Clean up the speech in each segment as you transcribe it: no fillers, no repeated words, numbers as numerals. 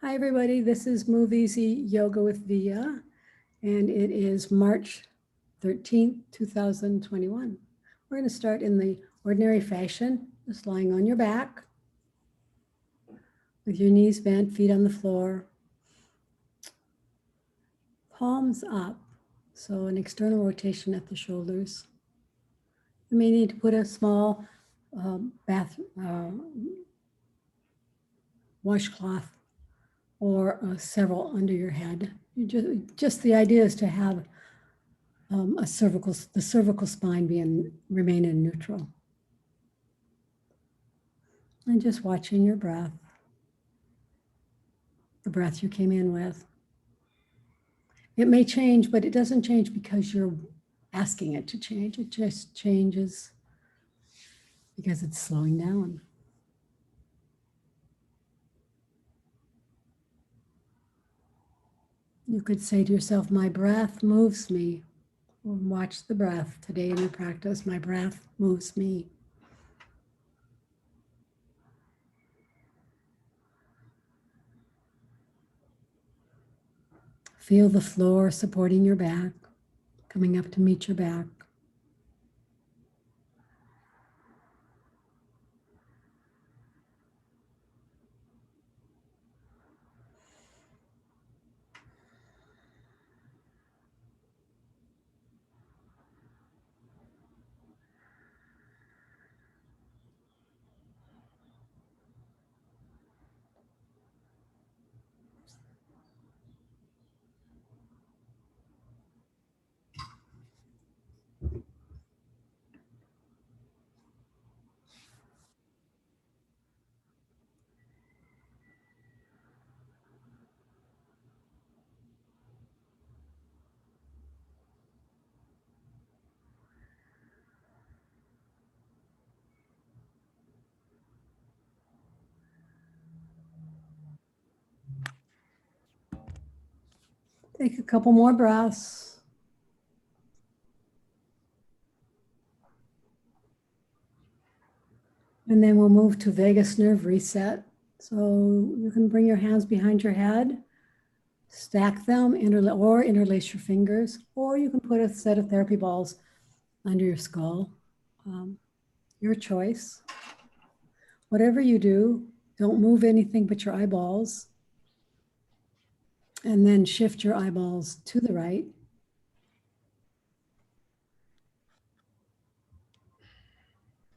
Hi, everybody. This is MoveEasy Yoga with Via, and it is March 13th, 2021. We're going to start in the ordinary fashion, just lying on your back with your knees bent, feet on the floor, palms up, so an external rotation at the shoulders. You may need to put a small washcloth or several under your head. Just the idea is to have the cervical spine remain in neutral. And just watching your breath, the breath you came in with. It may change, but it doesn't change because you're asking it to change. It just changes because it's slowing down. You could say to yourself, my breath moves me. Or watch the breath today in your practice. My breath moves me. Feel the floor supporting your back, coming up to meet your back. Take a couple more breaths. And then we'll move to vagus nerve reset. So you can bring your hands behind your head, stack them, or interlace your fingers, or you can put a set of therapy balls under your skull. Your choice. Whatever you do, don't move anything but your eyeballs. And then shift your eyeballs to the right.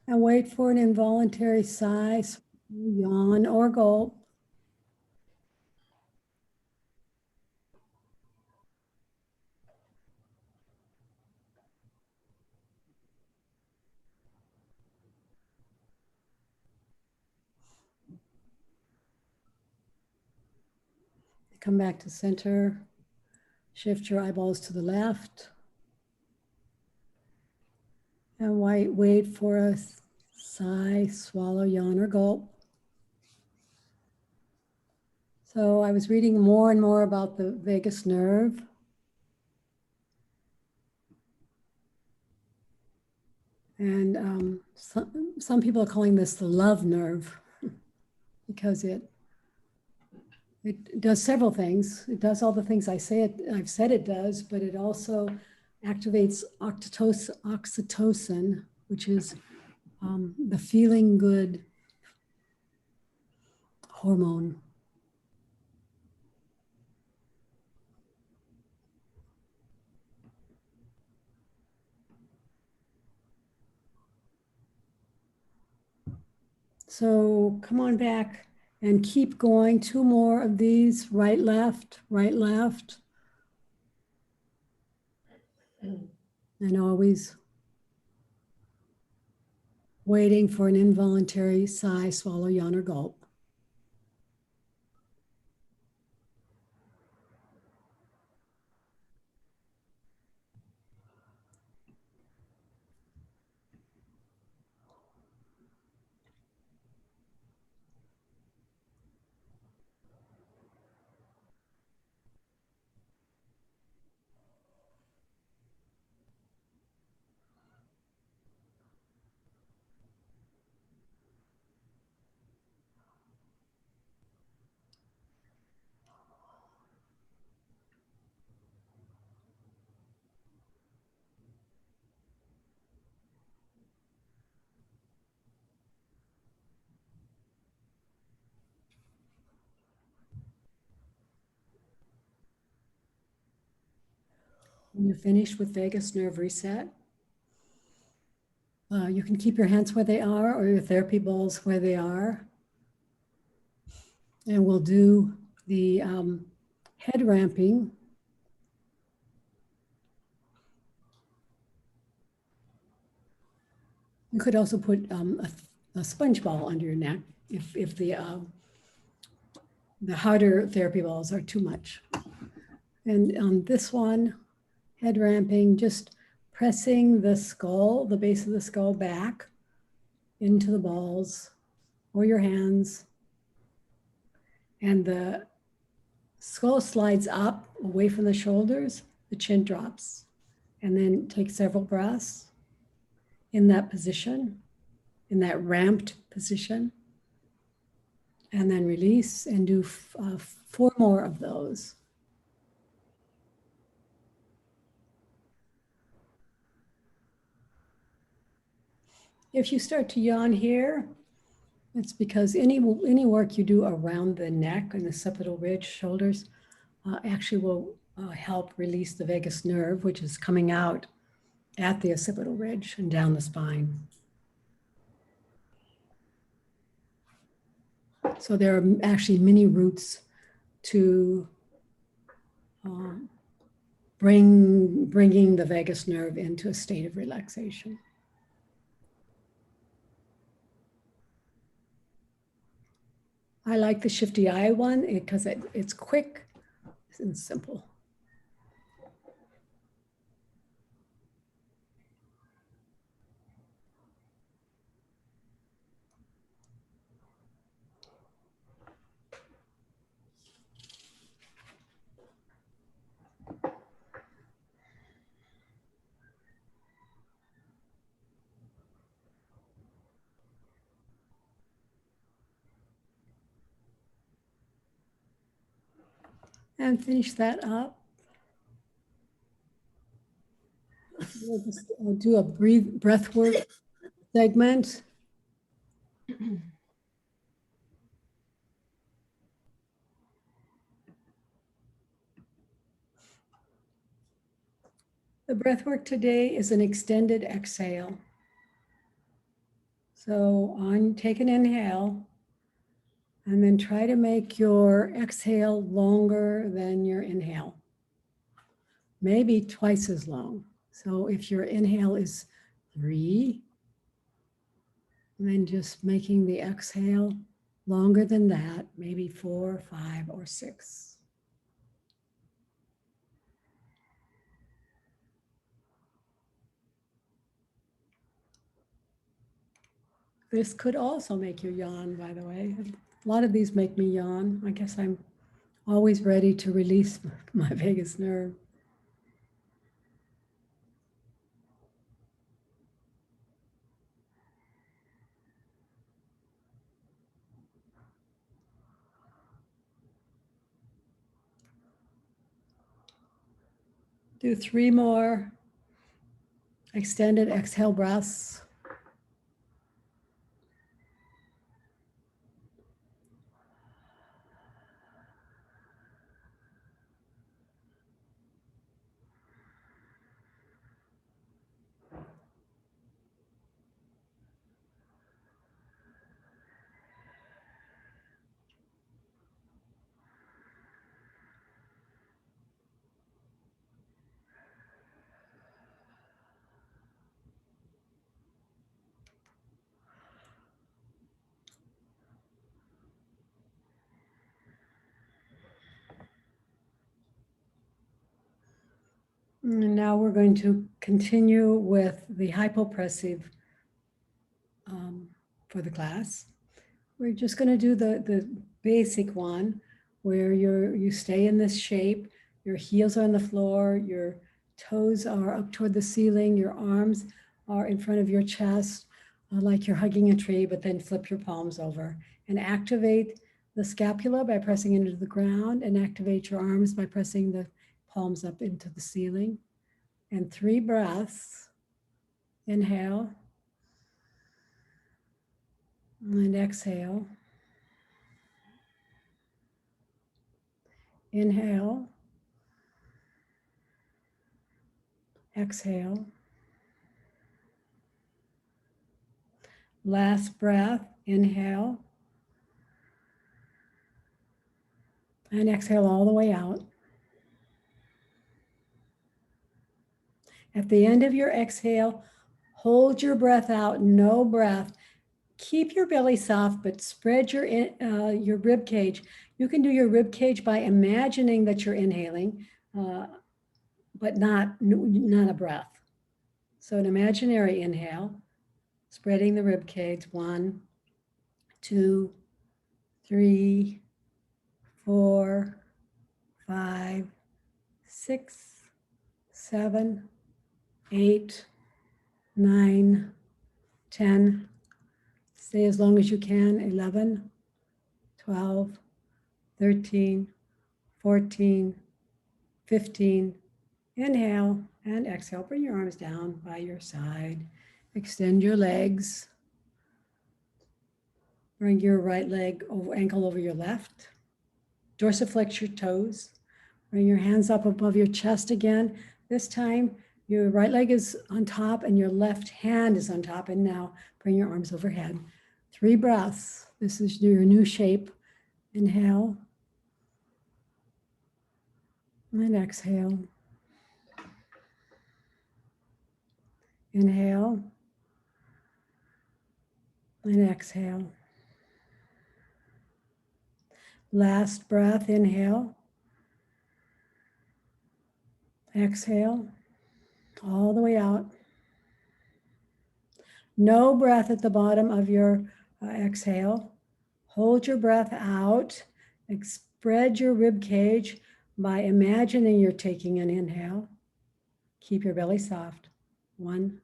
And wait for an involuntary sigh, yawn, or gulp. Come back to center. Shift your eyeballs to the left. And wait for a sigh, swallow, yawn, or gulp. So I was reading more and more about the vagus nerve. And some people are calling this the love nerve because it does several things. It does all the things I've said it does, but it also activates oxytocin, which is the feeling good hormone. So come on back and keep going. 2 more of these, right, left, right, left. And always waiting for an involuntary sigh, swallow, yawn, or gulp. When you're finished with vagus nerve reset, you can keep your hands where they are or your therapy balls where they are. And we'll do the head ramping. You could also put a sponge ball under your neck if the harder therapy balls are too much. And on this one, head ramping, just pressing the skull, the base of the skull back into the balls or your hands. And the skull slides up away from the shoulders, the chin drops. And then take several breaths in that position, in that ramped position. And then release and do 4 more of those. If you start to yawn here, it's because any work you do around the neck and the occipital ridge, shoulders, actually will help release the vagus nerve, which is coming out at the occipital ridge and down the spine. So there are actually many routes to bringing the vagus nerve into a state of relaxation. I like the shifty eye one because it's quick and simple. And finish that up. We'll just do a breathwork segment. The breathwork today is an extended exhale. So take an inhale and then try to make your exhale longer than your inhale. Maybe twice as long. So if your inhale is 3, then just making the exhale longer than that, maybe 4, 5, or 6. This could also make you yawn, by the way. A lot of these make me yawn. I guess I'm always ready to release my vagus nerve. Do 3 more extended exhale breaths. And now we're going to continue with the hypopressive for the class. We're just going to do the basic one where you stay in this shape, your heels are on the floor, your toes are up toward the ceiling, your arms are in front of your chest, like you're hugging a tree, but then flip your palms over and activate the scapula by pressing into the ground and activate your arms by pressing the palms up into the ceiling. And 3 breaths. Inhale and exhale. Inhale exhale. Last breath, inhale. And exhale all the way out. At the end of your exhale, hold your breath out, no breath. Keep your belly soft, but spread your rib cage. You can do your rib cage by imagining that you're inhaling, but not a breath. So an imaginary inhale, spreading the rib cage. 1, 2, 3, 4, 5, 6, 7, 8, 9, 10. Stay as long as you can. 11, 12, 13, 14, 15. Inhale and exhale. Bring your arms down by your side. Extend your legs. Bring your right leg over, ankle over your left. Dorsiflex your toes. Bring your hands up above your chest again. This time, your right leg is on top and your left hand is on top. And now bring your arms overhead. 3 breaths. This is your new shape. Inhale. And exhale. Inhale. And exhale. Last breath, inhale. Exhale. All the way out. No breath at the bottom of your exhale. Hold your breath out. Spread your rib cage by imagining you're taking an inhale. Keep your belly soft. 1,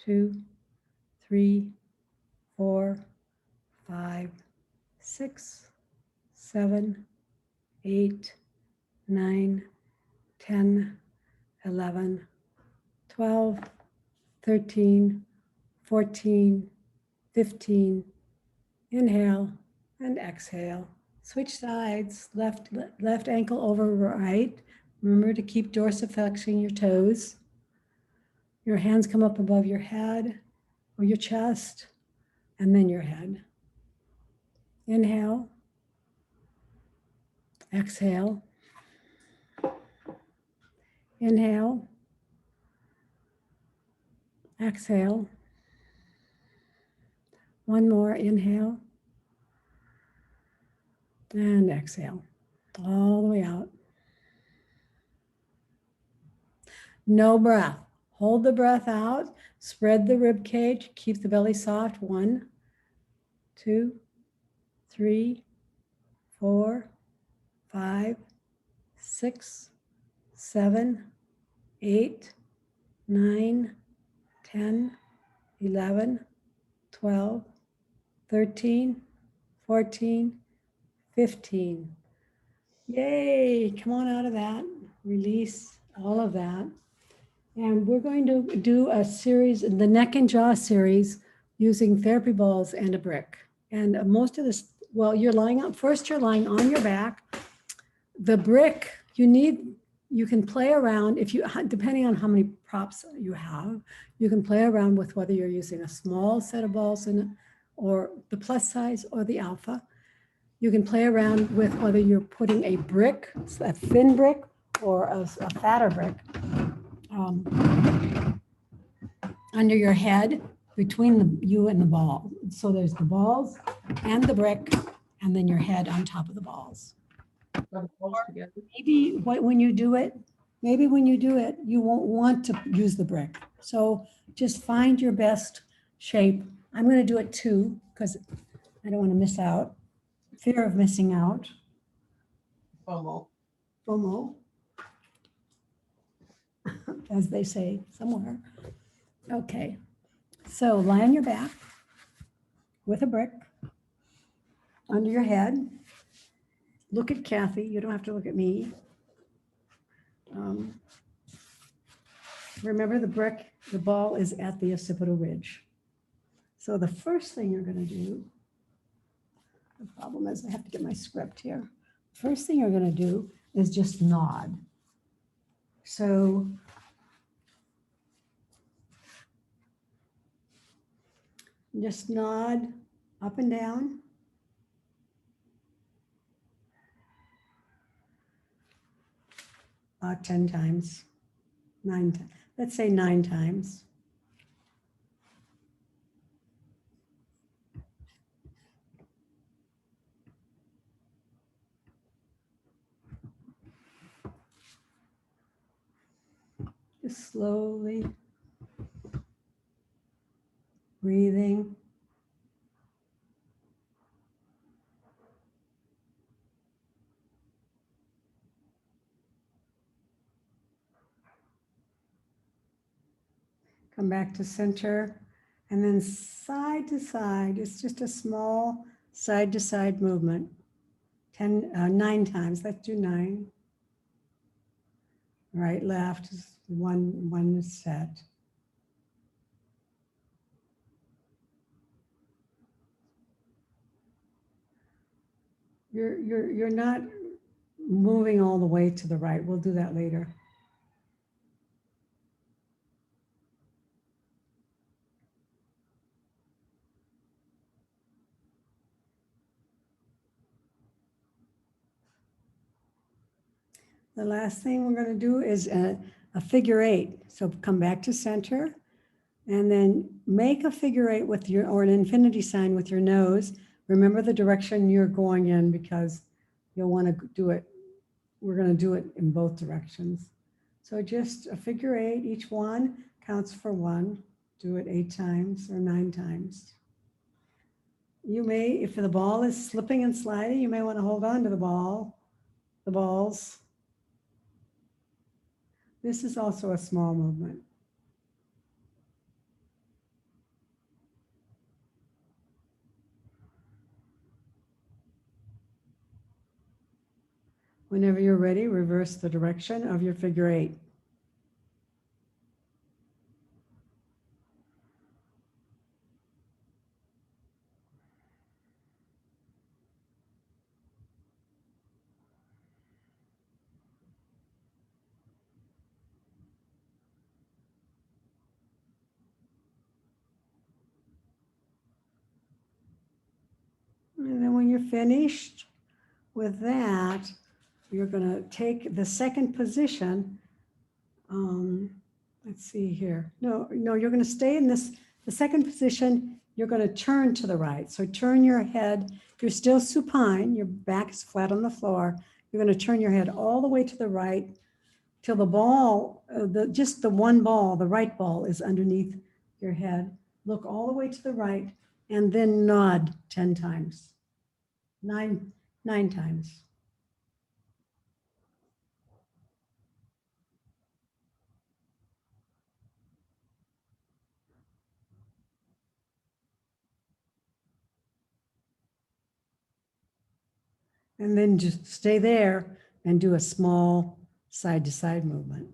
2, 3, 4, 5, 6, 7, 8, 9, 10, 11, 12, 13, 14, 15. Inhale and exhale. Switch sides. Left ankle over right. Remember to keep dorsiflexing your toes. Your hands come up above your head or your chest, and then your head. Inhale. Exhale. Inhale. Exhale. One more. Inhale. And exhale. All the way out. No breath. Hold the breath out. Spread the rib cage. Keep the belly soft. 1, 2, 3, 4, 5, 6, 7, 8, 9, 10, 11, 12, 13, 14, 15. Yay, come on out of that. Release all of that. And we're going to do a series, the neck and jaw series, using therapy balls and a brick. And most of this, well, you're lying on your back. The brick, you can play around, depending on how many props you have, you can play around with whether you're using a small set of balls or the plus size or the alpha. You can play around with whether you're putting a brick, a thin brick, or a fatter brick under your head between you and the ball. So there's the balls and the brick, and then your head on top of the balls. Maybe when you do it, you won't want to use the brick. So just find your best shape. I'm going to do it too, because I don't want to miss out. Fear of missing out. FOMO. As they say somewhere. Okay. So lie on your back with a brick under your head. Look at Kathy. You don't have to look at me. Remember the ball is at the occipital ridge. So the first thing you're going to do, the problem is I have to get my script here. First thing you're going to do is just nod. So Just nod up and down. About 10 times, 9 times. Let's say 9 times. Just slowly breathing. Come back to center and then side to side. It's just a small side to side movement. 9 times. Let's do 9. Right, left is one set. You're not moving all the way to the right. We'll do that later. The last thing we're going to do is a figure 8. So come back to center and then make a figure 8 with your, or an infinity sign with your nose. Remember the direction you're going in because you'll want to do it. We're going to do it in both directions. So just a figure 8, each one counts for 1. Do it 8 times or 9 times. You may, if the ball is slipping and sliding, you may want to hold on to the balls. This is also a small movement. Whenever you're ready, reverse the direction of your figure 8. And then when you're finished with that, you're going to take the second position. Let's see here. No, you're going to stay in this, the second position, you're going to turn to the right. So turn your head, you're still supine, your back is flat on the floor. You're going to turn your head all the way to the right till the ball, just the one ball, the right ball is underneath your head. Look all the way to the right and then nod 10 times. Nine times. And then just stay there and do a small side to side movement.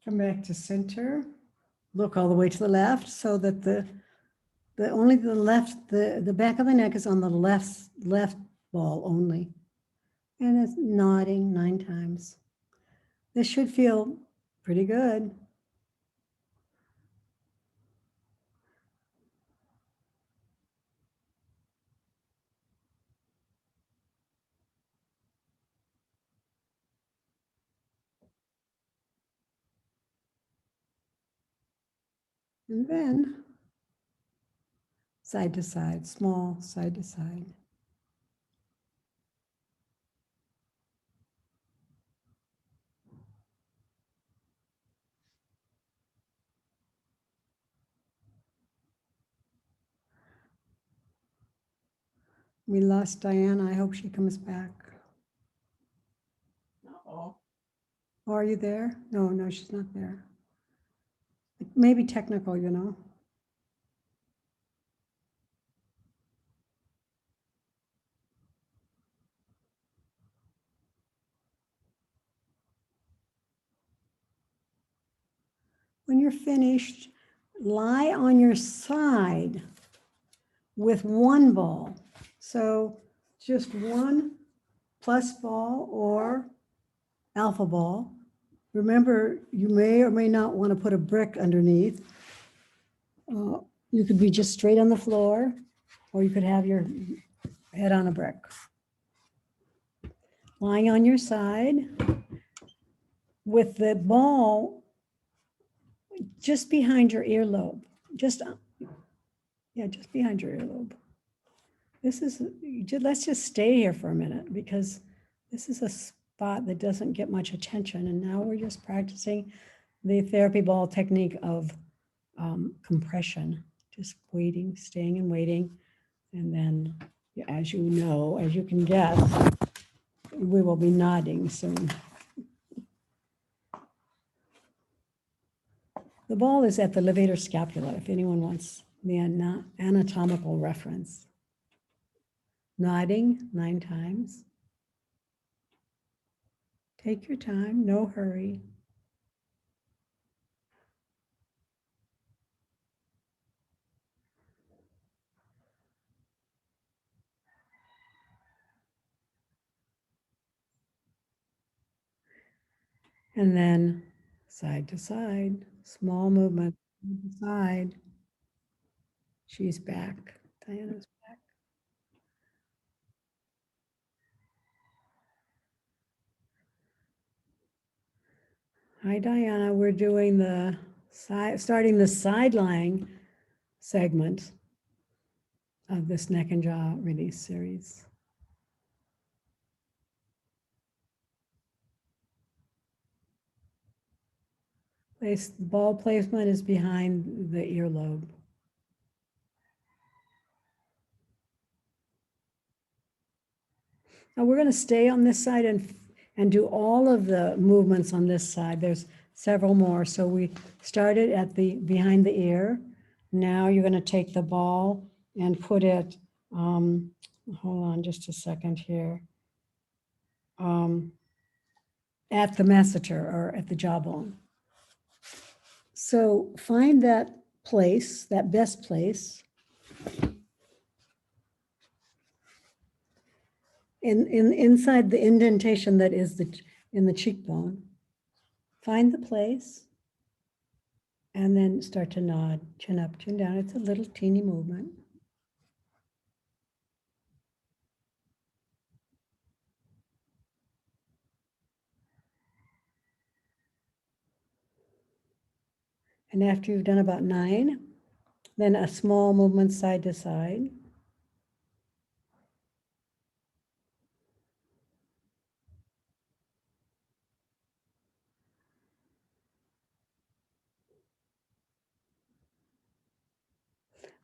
Come back to center. Look all the way to the left so that the only the left, the back of the neck is on the left ball only. And it's nodding 9 times. This should feel pretty good. And then side to side, small side to side. We lost Diana. I hope she comes back. Uh-oh. Oh, are you there? No, she's not there. Maybe technical, you know. you're finished, lie on your side with one ball. So just one plus ball or alpha ball. Remember, you may or may not want to put a brick underneath. You could be just straight on the floor, or you could have your head on a brick. Lying on your side with the ball just behind your earlobe. Just behind your earlobe. Let's just stay here for a minute because this is a spot that doesn't get much attention. And now we're just practicing the therapy ball technique of compression, just waiting, staying and waiting. And then, as you know, as you can guess, we will be nodding soon. The ball is at the levator scapula, if anyone wants the anatomical reference. Nodding 9 times. Take your time, no hurry. And then side to side, small movement, side. She's back. Diana's back. Hi, Diana. We're doing the starting the side lying segment of this neck and jaw release series. Ball placement is behind the earlobe. Now we're going to stay on this side and do all of the movements on this side. There's several more. So we started at behind the ear. Now you're going to take the ball and put it, hold on just a second here, at the masseter or at the jawbone. So find that place, that best place. Inside the indentation that is in the cheekbone. Find the place and then start to nod, chin up, chin down. It's a little teeny movement. And after you've done about 9, then a small movement side to side.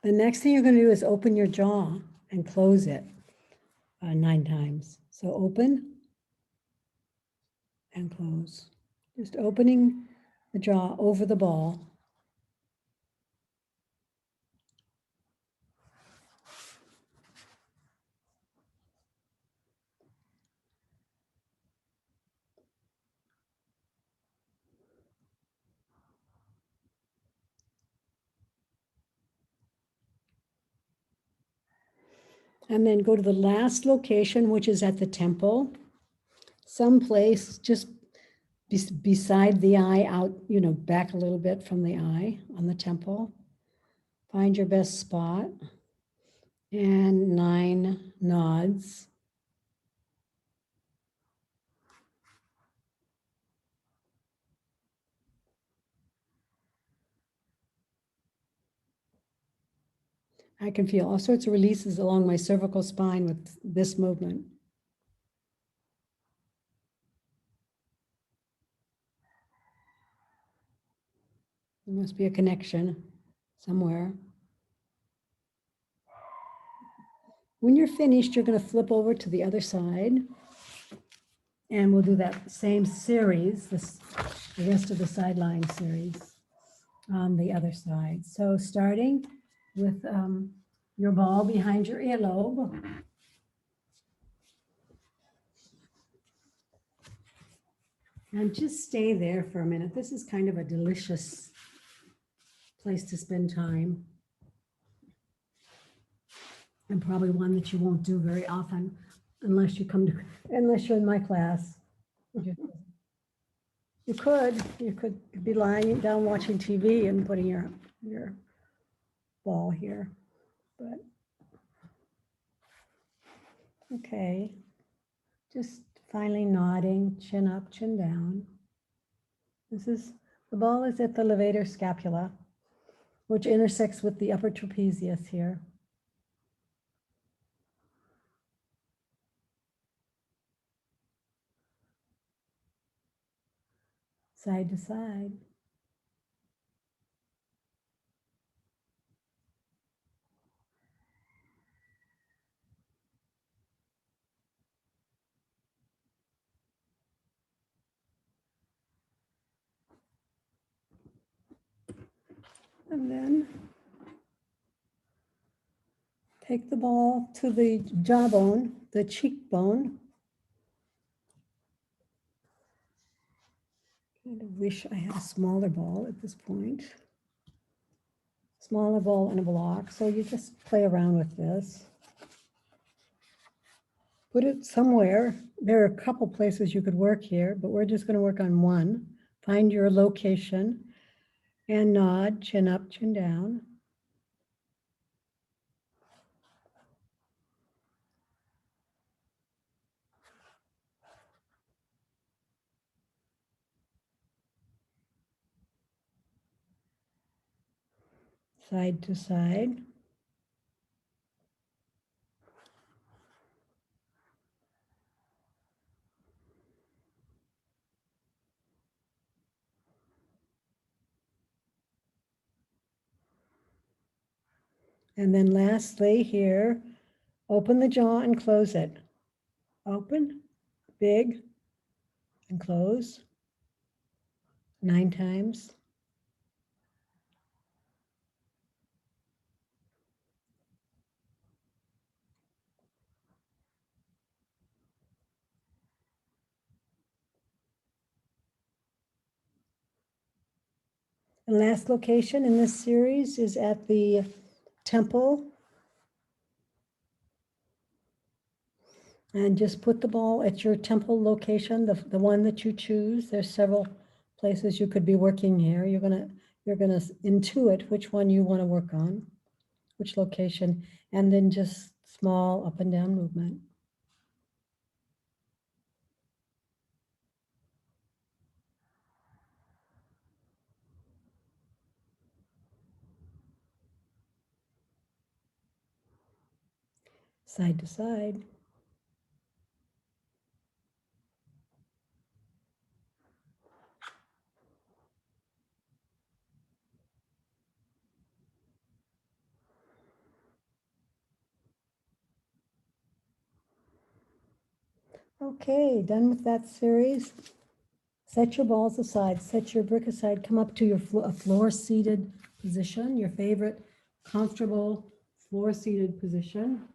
The next thing you're going to do is open your jaw and close it 9 times. So open and close. Just opening the jaw over the ball. And then go to the last location, which is at the temple, someplace just beside the eye, out, back a little bit from the eye on the temple. Find your best spot and 9 nods. I can feel all sorts of releases along my cervical spine with this movement. There must be a connection somewhere. When you're finished, you're going to flip over to the other side. And we'll do that same series, the rest of the side lying series on the other side. So starting with your ball behind your earlobe. And just stay there for a minute. This is kind of a delicious place to spend time. And probably one that you won't do very often unless you're in my class. You could be lying down watching TV and putting your ball here, but okay. Just finally nodding, chin up, chin down. The ball is at the levator scapula, which intersects with the upper trapezius here. Side to side. And then take the ball to the jawbone, the cheekbone. I wish I had a smaller ball at this point. Smaller ball and a block. So you just play around with this. Put it somewhere. There are a couple places you could work here, but we're just going to work on one. Find your location and nod, chin up, chin down. Side to side. And then lastly here, open the jaw and close it. Open, big, and close 9 times. The last location in this series is at the temple. And just put the ball at your temple location, the one that you choose. There's several places you could be working here. You're gonna intuit which one you want to work on, which location, and then just small up and down movement. Side to side. Okay, done with that series. Set your balls aside, set your brick aside, come up to your floor-seated position, your favorite comfortable floor-seated position.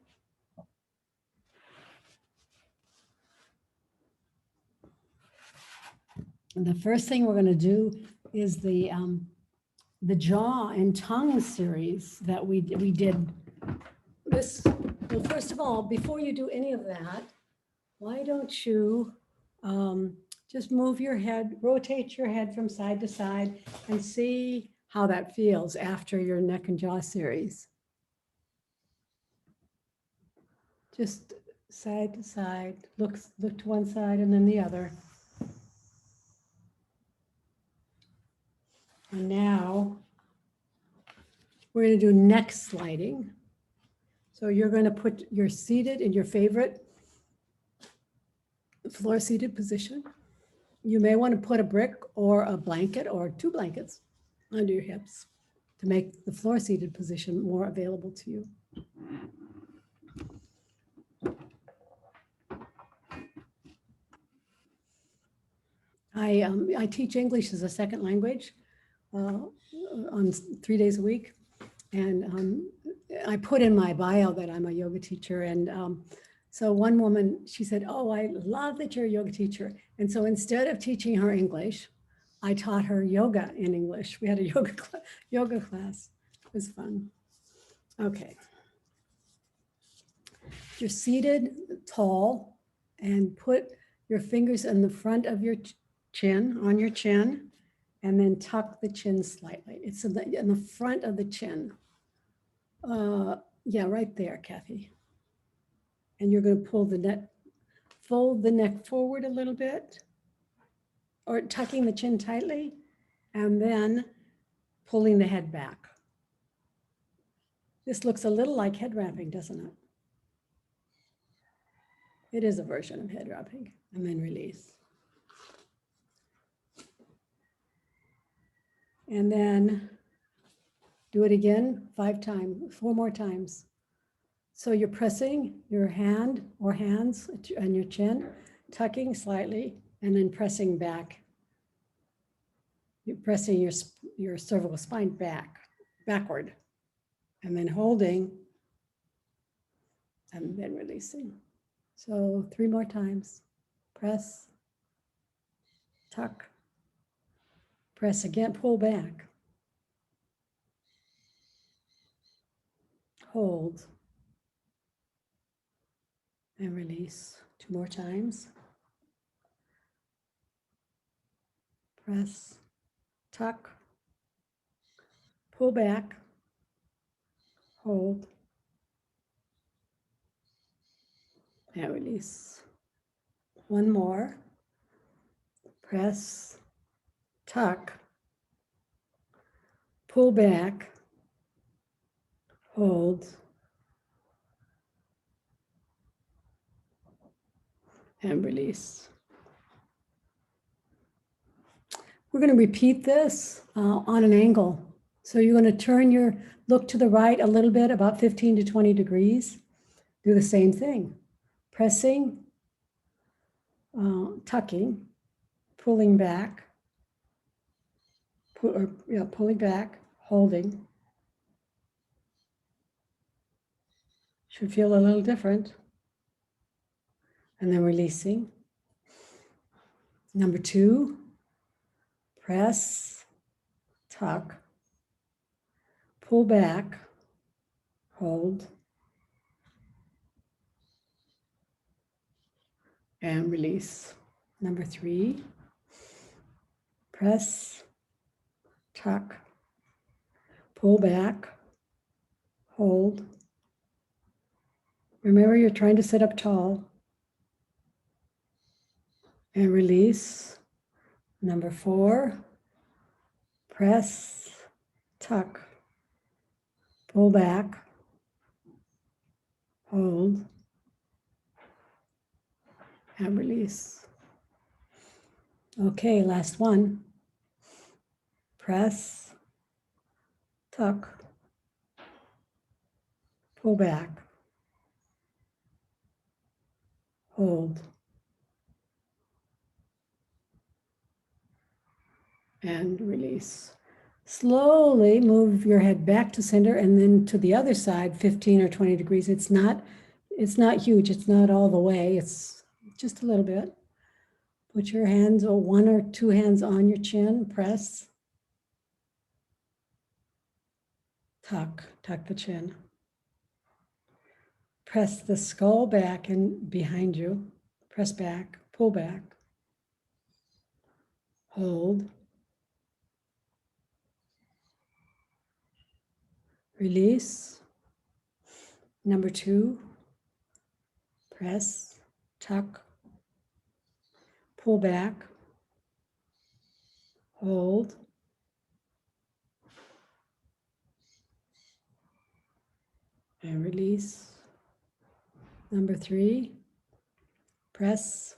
And the first thing we're going to do is the jaw and tongue series that we did. Well, first of all, before you do any of that, why don't you just move your head, rotate your head from side to side and see how that feels after your neck and jaw series. Just side to side, look to one side and then the other. And now we're going to do neck sliding. So you're going to put your seated in your favorite floor seated position. You may want to put a brick or a blanket or 2 blankets under your hips to make the floor seated position more available to you. I teach English as a second language on 3 days a week. And I put in my bio that I'm a yoga teacher. And so one woman, she said, "Oh, I love that you're a yoga teacher." And so instead of teaching her English, I taught her yoga in English. We had a yoga class. It was fun. Okay. You're seated tall and put your fingers in the front of your chin, on your chin, and then tuck the chin slightly. It's in the front of the chin. Yeah, right there, Kathy. And you're going to pull the neck, fold the neck forward a little bit, or tucking the chin tightly, and then pulling the head back. This looks a little like head wrapping, doesn't it? It is a version of head wrapping, and then release. And then do it again 5 times, 4 more times. So you're pressing your hand or hands on your chin, tucking slightly, and then pressing back. You're pressing your cervical spine backward, and then holding, and then releasing. So 3 more times. Press, tuck, press again, pull back, hold, and release. 2 more times. Press, tuck, pull back, hold, and release. 1 more. Press, tuck, pull back, hold, and release. We're going to repeat this on an angle. So you're going to turn your look to the right a little bit, about 15 to 20 degrees. Do the same thing. Pressing, tucking, pulling back, pulling back, holding. Should feel a little different. And then releasing. Number 2, press, tuck, pull back, hold, and release. Number 3, press, tuck, pull back, hold. Remember, you're trying to sit up tall. And release. Number 4, press, tuck, pull back, hold, and release. Okay, last one. Press, tuck, pull back, hold, and release. Slowly move your head back to center and then to the other side, 15 or 20 degrees. It's not huge. It's not all the way. It's just a little bit. Put your hands, or 1 or 2 hands on your chin, press, tuck the chin. Press the skull back and behind you. Press back, pull back, hold, release. Number 2, press, tuck, pull back, hold, and release. Number 3, press,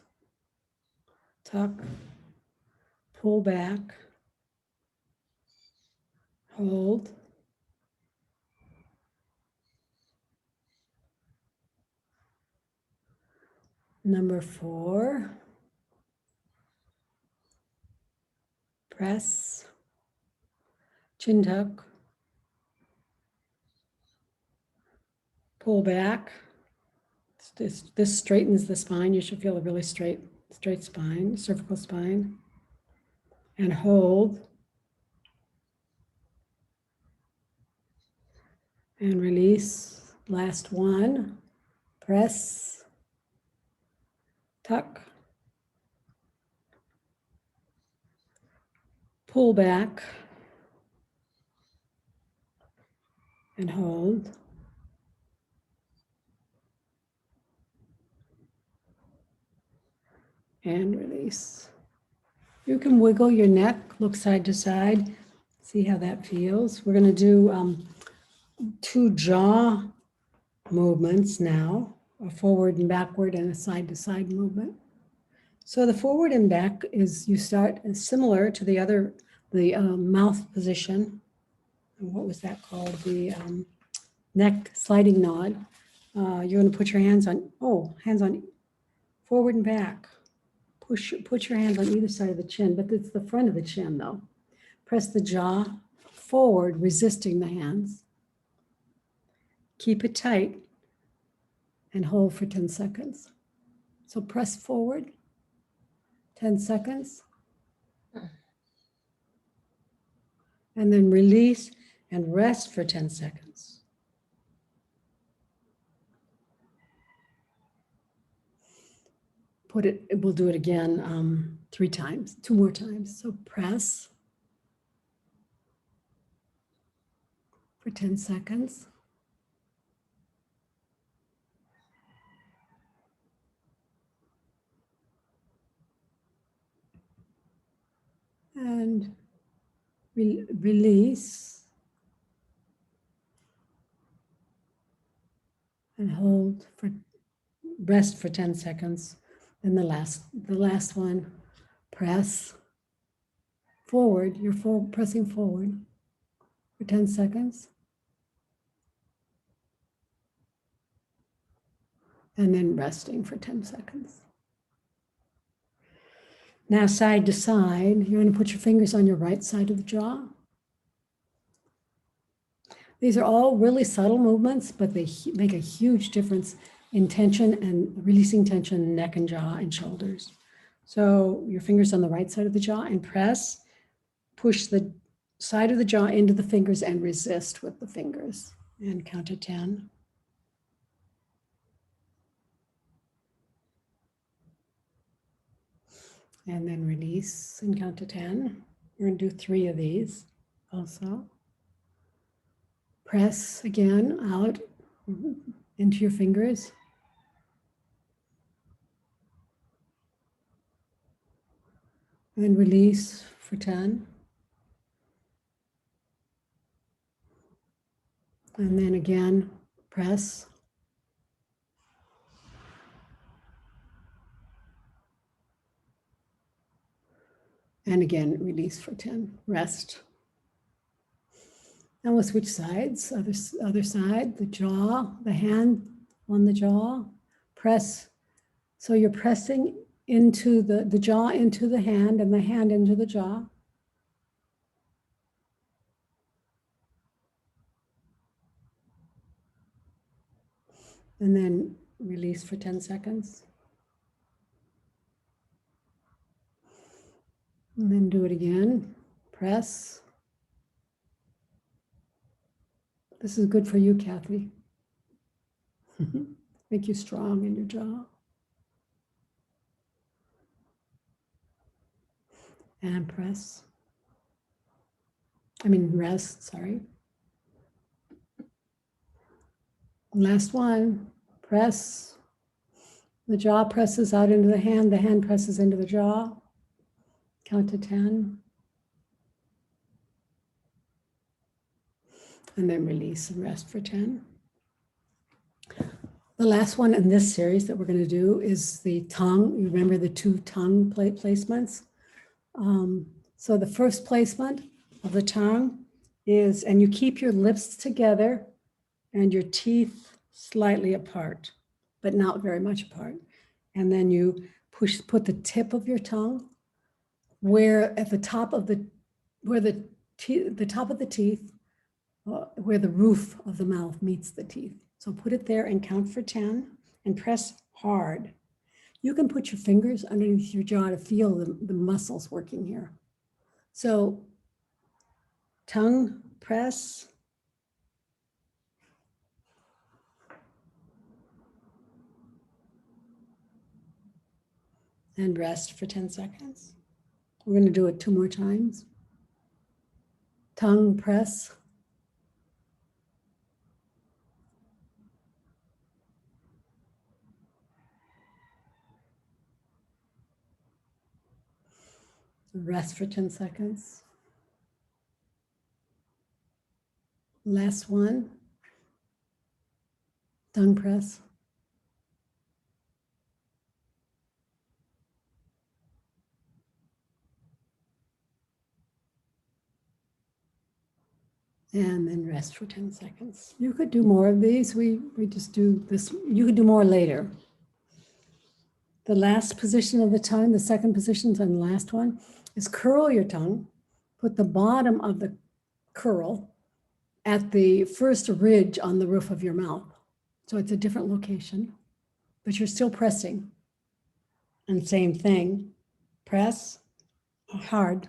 tuck, pull back, hold, number 4, press, chin tuck, pull back. This straightens the spine. You should feel a really straight spine, cervical spine. and hold and release. Last one, press, tuck, pull back and hold. And release. You can wiggle your neck, look side to side, see how that feels. We're going to do 2 jaw movements now, a forward and backward and a side to side movement. So the forward and back is you start similar to the other, the mouth position. What was that called? The neck sliding nod. You're going to put your hands on, hands on forward and back. Put your hands on either side of the chin, but it's the front of the chin though. Press the jaw forward, resisting the hands. Keep it tight and hold for 10 seconds. So press forward, 10 seconds. And then release and rest for 10 seconds. We'll do it again 3 times, 2 more times. So press for 10 seconds. And release and hold for rest for 10 seconds. And the last one, press forward. You're pressing forward for 10 seconds. And then resting for 10 seconds. Now side to side, you're going to put your fingers on your right side of the jaw. These are all really subtle movements, but they make a huge difference in tension and releasing tension in neck and jaw and shoulders. So your fingers on the right side of the jaw and press, push the side of the jaw into the fingers and resist with the fingers and count to 10. And then release and count to 10. We're going to do 3 of these also. Press again out into your fingers. And release for 10. And then again, press. And again, release for 10. Rest. Now we'll switch sides. Other side, the jaw, the hand on the jaw. Press. So you're pressing into the jaw into the hand and the hand into the jaw. And then release for 10 seconds. And then do it again. Press. This is good for you, Kathy. Make you strong in your jaw. And press. Rest, sorry. Last one, press. The jaw presses out into the hand presses into the jaw. Count to 10. And then release and rest for 10. The last one in this series that we're going to do is the tongue. You remember the 2 tongue placements? So the first placement of the tongue is, and you keep your lips together and your teeth slightly apart, but not very much apart. And then you put the tip of your tongue where at the top of the top of the teeth, where the roof of the mouth meets the teeth. So put it there and count for 10 and press hard. You can put your fingers underneath your jaw to feel the muscles working here. So tongue press. And rest for 10 seconds. We're going to do it 2 more times. Tongue press. Rest for 10 seconds. Last one. Tongue press. And then rest for 10 seconds. You could do more of these. We just do this. You could do more later. The last position of the tongue, the second position and the last one, is curl your tongue. Put the bottom of the curl at the first ridge on the roof of your mouth. So it's a different location, but you're still pressing. And same thing, press hard.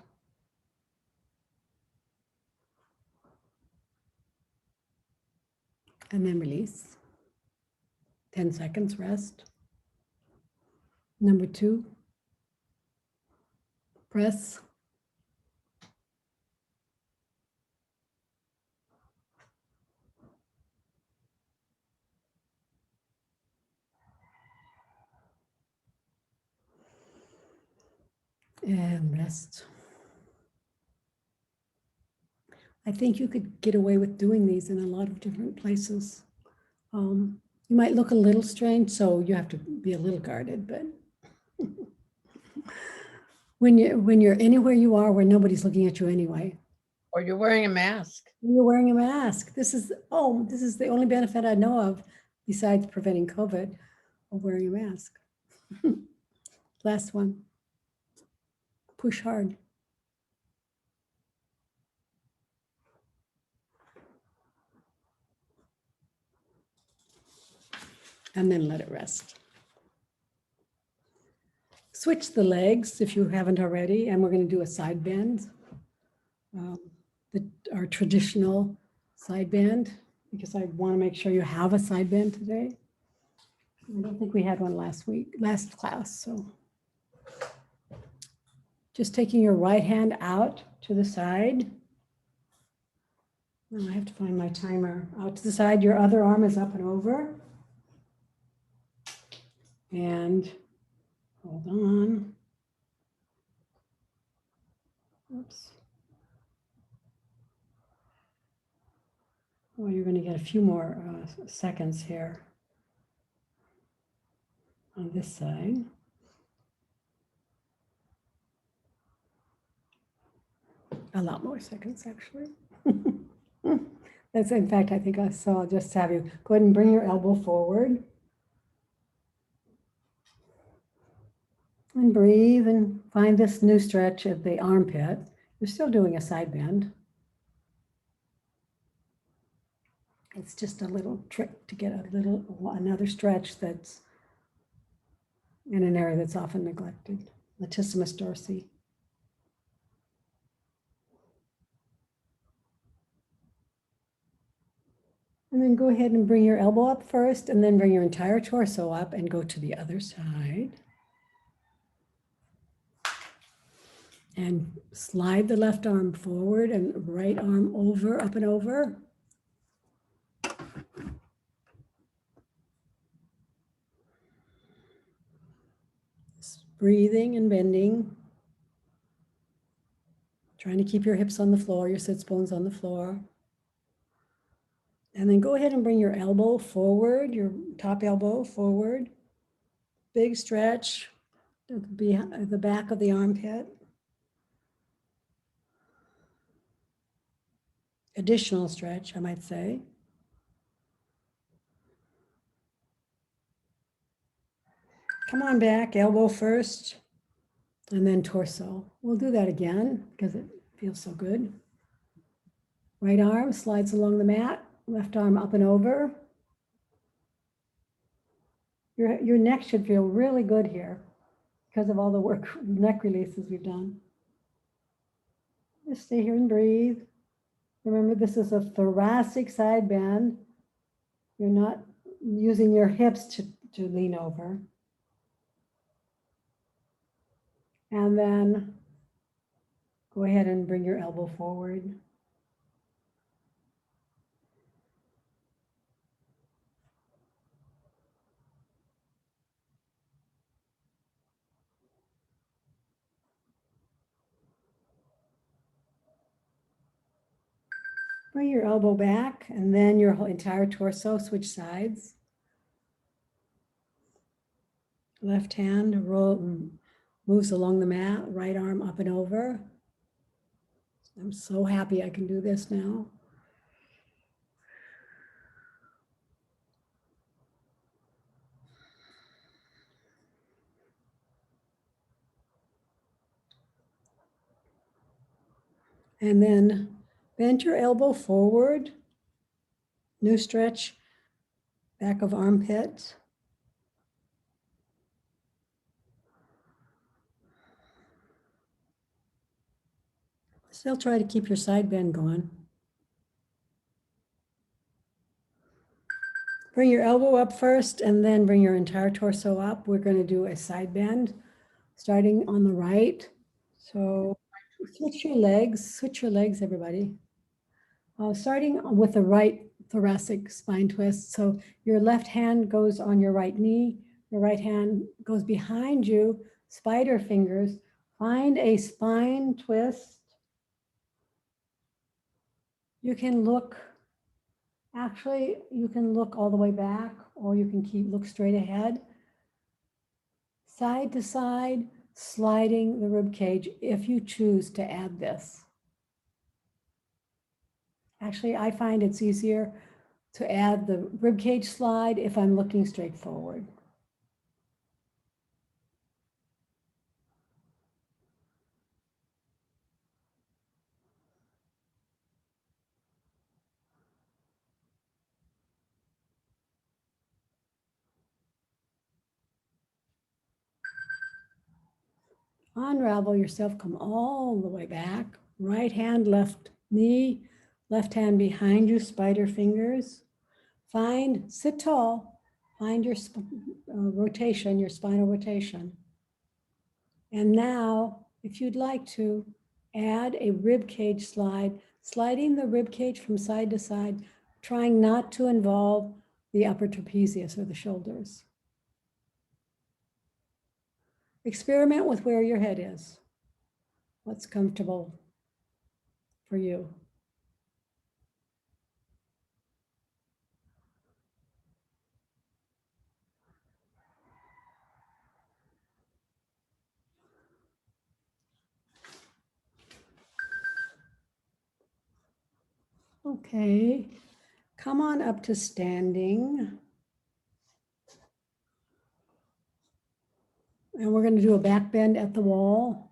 And then release. 10 seconds rest. Number 2, press. And rest. I think you could get away with doing these in a lot of different places. You might look a little strange, so you have to be a little guarded, but when you're anywhere you are where nobody's looking at you anyway. Or you're wearing a mask. You're wearing a mask. This is the only benefit I know of besides preventing COVID of wearing a mask. Last one. Push hard. And then let it rest. Switch the legs if you haven't already, and we're going to do a side bend. Our traditional side bend, because I want to make sure you have a side bend today. I don't think we had one last class. So just taking your right hand out to the side. Oh, I have to find my timer. Out to the side, your other arm is up and over. And hold on. Oops. Well, you're going to get a few more seconds here on this side. A lot more seconds, actually. That's, in fact, I think I'll just have you go ahead and bring your elbow forward. And breathe and find this new stretch at the armpit. You're still doing a side bend. It's just a little trick to get another stretch that's in an area that's often neglected, latissimus dorsi. And then go ahead and bring your elbow up first, and then bring your entire torso up and go to the other side. And slide the left arm forward and right arm over, up and over. Just breathing and bending. Trying to keep your hips on the floor, your sits bones on the floor. And then go ahead and bring your elbow forward, your top elbow forward. Big stretch at the back of the armpit. Additional stretch, I might say. Come on back, elbow first, and then torso. We'll do that again because it feels so good. Right arm slides along the mat, left arm up and over. Your neck should feel really good here because of all the neck releases we've done. Just stay here and breathe. Remember, this is a thoracic side bend. You're not using your hips to lean over. And then go ahead and bring your elbow forward. Bring your elbow back and then your whole entire torso, switch sides. Left hand moves along the mat, right arm up and over. I'm so happy I can do this now. And then bend your elbow forward. New stretch, back of armpit. Still try to keep your side bend going. Bring your elbow up first and then bring your entire torso up. We're going to do a side bend starting on the right. So switch your legs, everybody. Starting with the right thoracic spine twist. So your left hand goes on your right knee, your right hand goes behind you, spider fingers. Find a spine twist. You can look, actually, you can look all the way back or you can look straight ahead. Side to side, sliding the rib cage if you choose to add this. Actually, I find it's easier to add the rib cage slide if I'm looking straight forward. Unravel yourself, come all the way back. Right hand, left knee, left hand behind you, spider fingers. Sit tall, find your rotation, your spinal rotation. And now, if you'd like to, add a rib cage slide, sliding the rib cage from side to side, trying not to involve the upper trapezius or the shoulders. Experiment with where your head is. What's comfortable for you? Okay, come on up to standing. And we're going to do a back bend at the wall,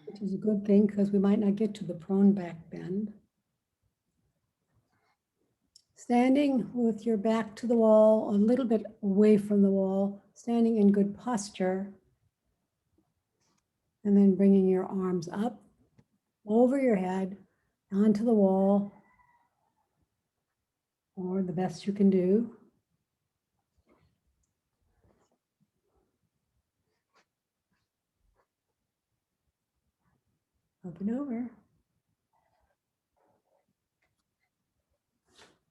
which is a good thing because we might not get to the prone back bend. Standing with your back to the wall, a little bit away from the wall, standing in good posture. And then bringing your arms up over your head, onto the wall, or the best you can do. Up and over.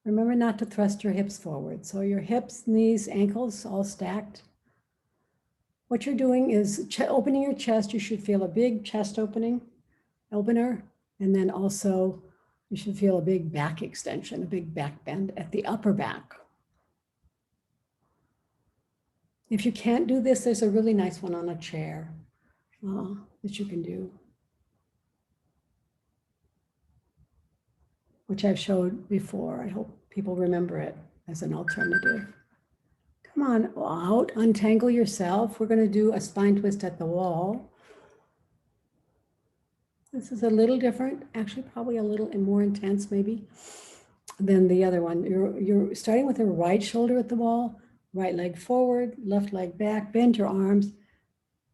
Remember not to thrust your hips forward. So your hips, knees, ankles all stacked. What you're doing is opening your chest. You should feel a big chest opener, and then also you should feel a big back extension, a big back bend at the upper back. If you can't do this, there's a really nice one on a chair that you can do, which I've showed before. I hope people remember it as an alternative. Come on out, untangle yourself. We're going to do a spine twist at the wall. This is a little different, actually probably a little more intense maybe than the other one. You're starting with the right shoulder at the wall, right leg forward, left leg back, bend your arms,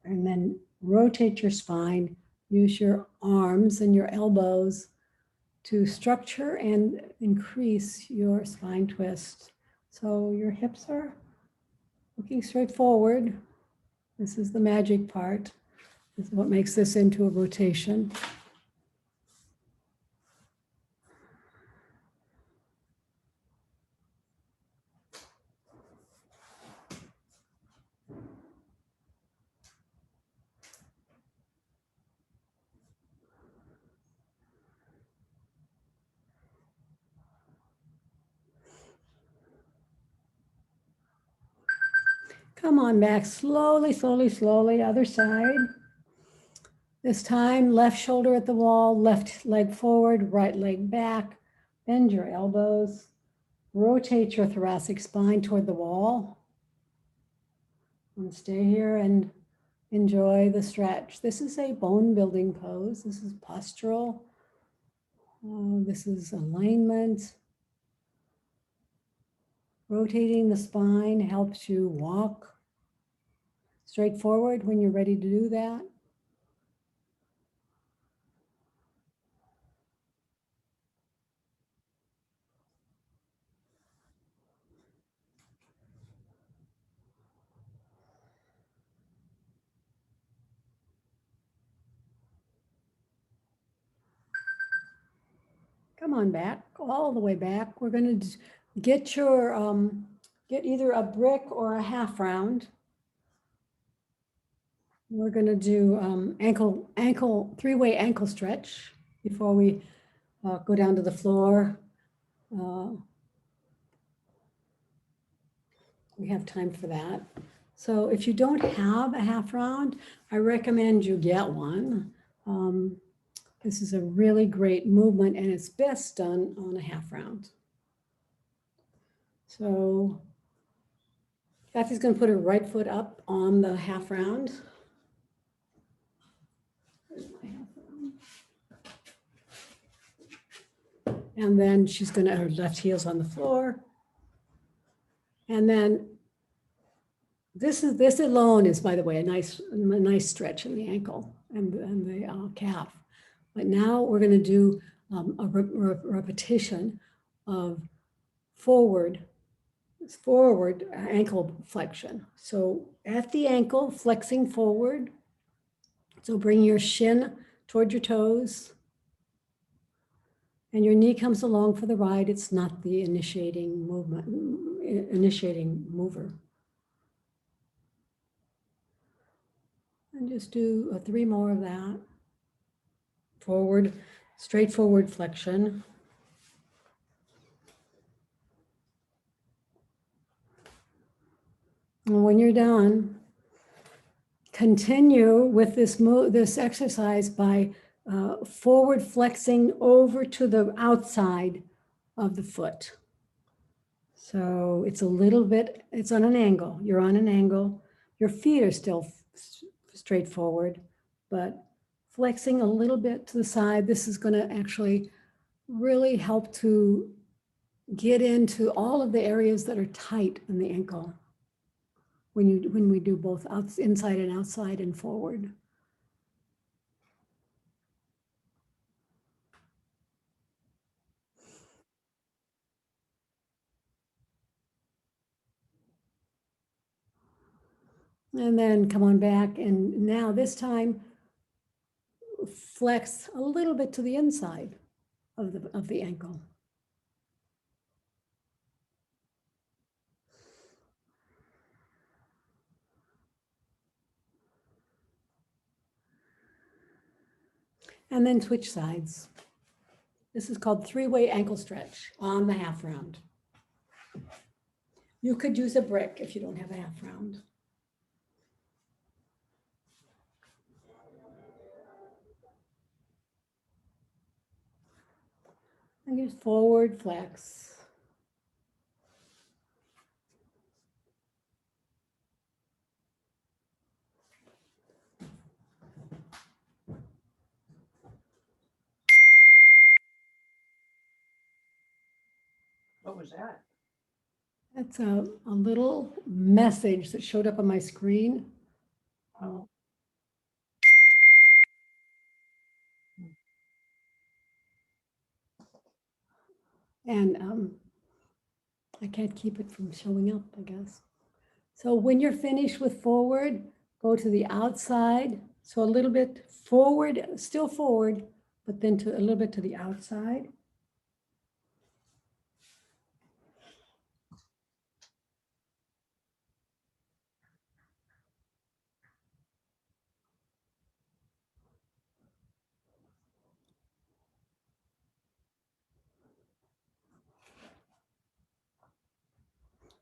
and then rotate your spine, use your arms and your elbows to structure and increase your spine twist. So your hips are looking straight forward. This is the magic part. This is what makes this into a rotation. Come on back, slowly, slowly, slowly, other side. This time, left shoulder at the wall, left leg forward, right leg back. Bend your elbows. Rotate your thoracic spine toward the wall. And stay here and enjoy the stretch. This is a bone building pose. This is postural. This is alignment. Rotating the spine helps you walk straight forward when you're ready to do that. Come on back, all the way back. We're going to get your, get either a brick or a half round. We're going to do three-way ankle stretch before we go down to the floor. We have time for that. So if you don't have a half round, I recommend you get one. This is a really great movement and it's best done on a half round. So Kathy's going to put her right foot up on the half round. And then she's going to, her left heel's on the floor. And then this alone is, by the way, a nice stretch in the ankle and the calf. But now we're going to do a repetition of forward ankle flexion. So at the ankle, flexing forward. So bring your shin toward your toes. And your knee comes along for the ride. It's not the initiating mover. And just do 3 more of that. Forward, straightforward flexion. And when you're done, continue with this exercise by forward flexing over to the outside of the foot. So it's a little bit, it's on an angle. You're on an angle. Your feet are still straight forward, but flexing a little bit to the side. This is going to actually really help to get into all of the areas that are tight in the ankle when we do both inside and outside and forward. And then come on back, and now this time flex a little bit to the inside of the ankle. And then switch sides. This is called 3-way ankle stretch on the half round. You could use a brick if you don't have a half round. And just forward flex. What was that? That's a little message that showed up on my screen. Oh. And I can't keep it from showing up, I guess. So when you're finished with forward, go to the outside. So a little bit forward, still forward, but then to a little bit to the outside.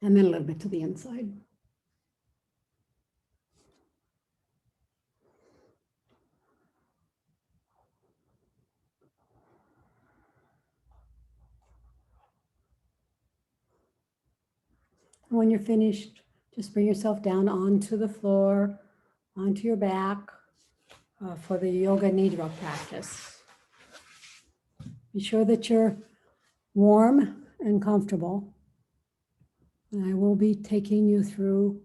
And then a little bit to the inside. When you're finished, just bring yourself down onto the floor, onto your back for the Yoga Nidra practice. Be sure that you're warm and comfortable. And I will be taking you through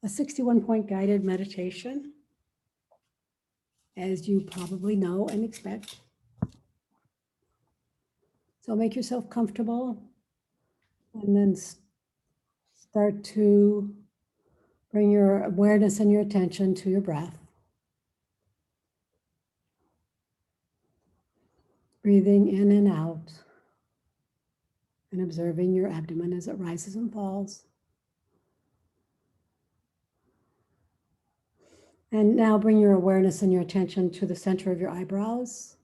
a 61-point guided meditation, as you probably know and expect. So make yourself comfortable and then start to bring your awareness and your attention to your breath. Breathing in and out and observing your abdomen as it rises and falls. And now bring your awareness and your attention to the center of your eyebrows,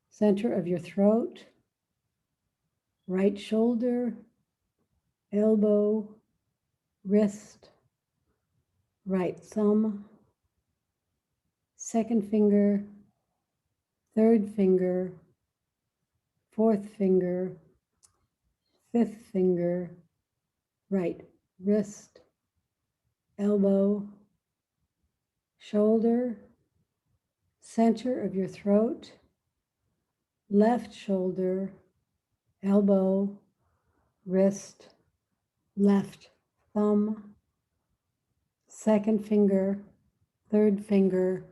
center of your throat, right shoulder, elbow, wrist, right thumb, second finger, third finger, fourth finger, fifth finger, right wrist, elbow, shoulder, center of your throat, left shoulder, elbow, wrist, left thumb, second finger, third finger,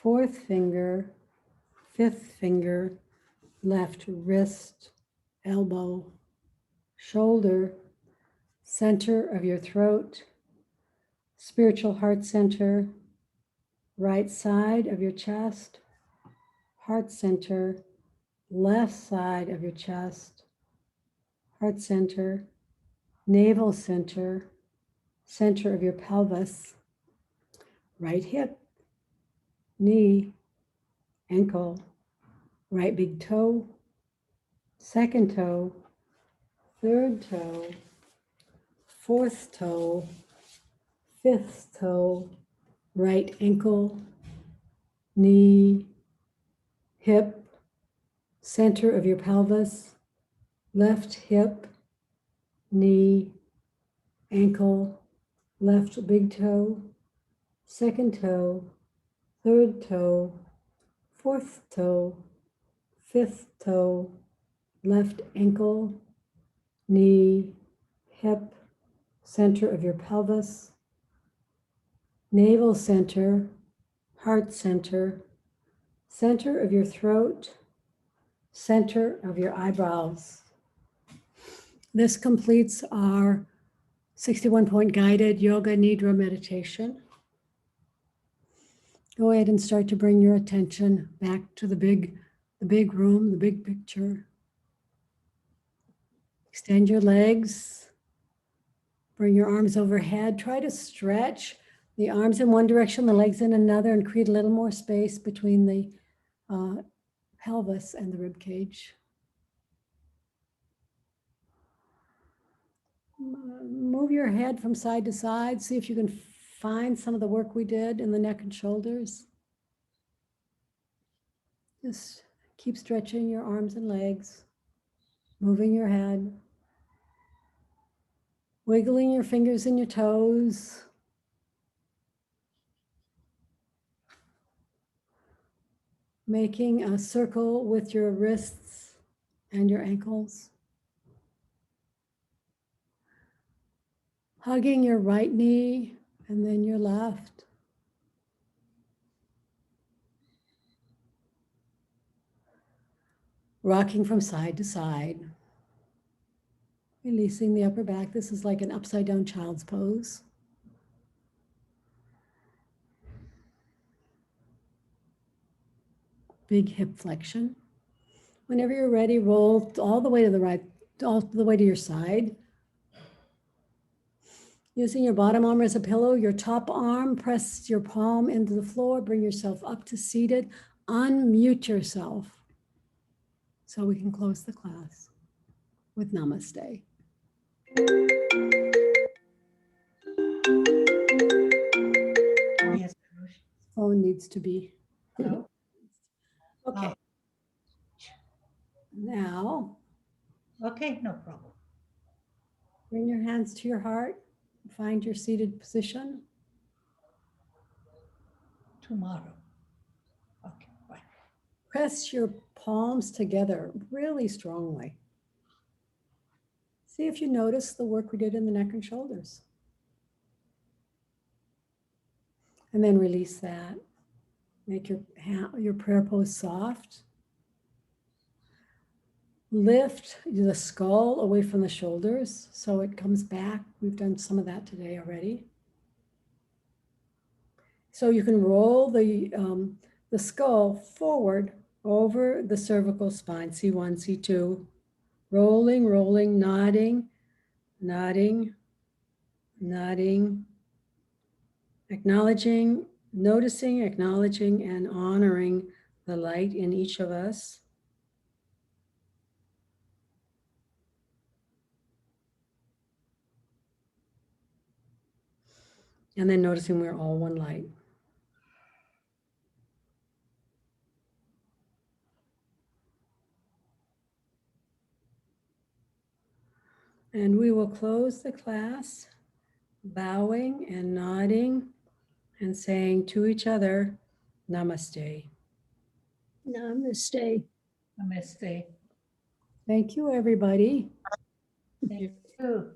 fourth finger, fifth finger, left wrist, elbow, shoulder, center of your throat, spiritual heart center, right side of your chest, heart center, left side of your chest, heart center, navel center, center of your pelvis, right hip, knee, ankle, right big toe, second toe, third toe, fourth toe, fifth toe, right ankle, knee, hip, center of your pelvis, left hip, knee, ankle, left big toe, second toe, third toe, fourth toe, fifth toe, left ankle, knee, hip, center of your pelvis, navel center, heart center, center of your throat, center of your eyebrows. This completes our 61-point guided Yoga Nidra meditation. Go ahead and start to bring your attention back to the big room, the big picture. Extend your legs. Bring your arms overhead. Try to stretch the arms in one direction, the legs in another, and create a little more space between the pelvis and the rib cage. Move your head from side to side. See if you can find some of the work we did in the neck and shoulders. Just keep stretching your arms and legs, moving your head, wiggling your fingers and your toes. Making a circle with your wrists and your ankles. Hugging your right knee and then your left. Rocking from side to side. Releasing the upper back. This is like an upside down child's pose. Big hip flexion. Whenever you're ready, roll all the way to the right, all the way to your side. Using your bottom arm as a pillow, your top arm, press your palm into the floor, bring yourself up to seated, unmute yourself so we can close the class with namaste. Yes. Phone needs to be. No. Okay. Oh. Now, Okay, no problem. bring your hands to your heart. Find your seated position. Tomorrow. Okay, bye. Press your palms together really strongly. See if you notice the work we did in the neck and shoulders. And then release that. Make your prayer pose soft. Lift the skull away from the shoulders so it comes back. We've done some of that today already. So you can roll the skull forward over the cervical spine, C1, C2. Rolling, rolling, nodding, nodding, nodding. Acknowledging, noticing, acknowledging, and honoring the light in each of us. And then noticing we're all one light. And we will close the class bowing and nodding and saying to each other, namaste. Namaste. Namaste. Thank you, everybody. Thank you.